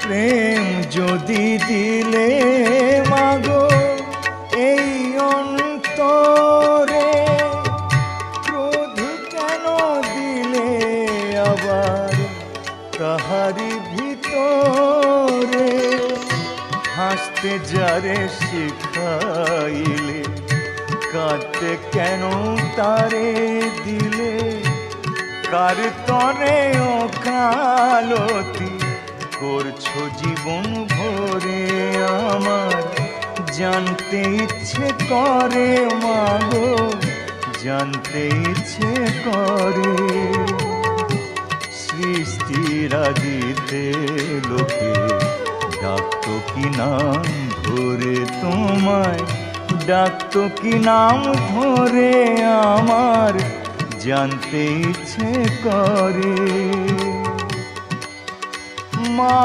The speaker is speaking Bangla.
প্রেম যদি দিলে মাগো এই অন্তরে, ক্রোধ কেন দিলে আবার তাহারি ভিতরে? হাসতে যারে শিখাইলে, কাঁদতে কেন তারে দিলে? কার তরে ওকালতি করছো জীবন ভরে আমার? জানতে ইচ্ছে করে মাগো, জানতে ইচ্ছে করে। সৃষ্টির আদিতে লোকে ডাকতো কি নাম ধরে তোমায়, ডাকতো কি নাম ধরে আমার? জানতে ইচ্ছে করে মা।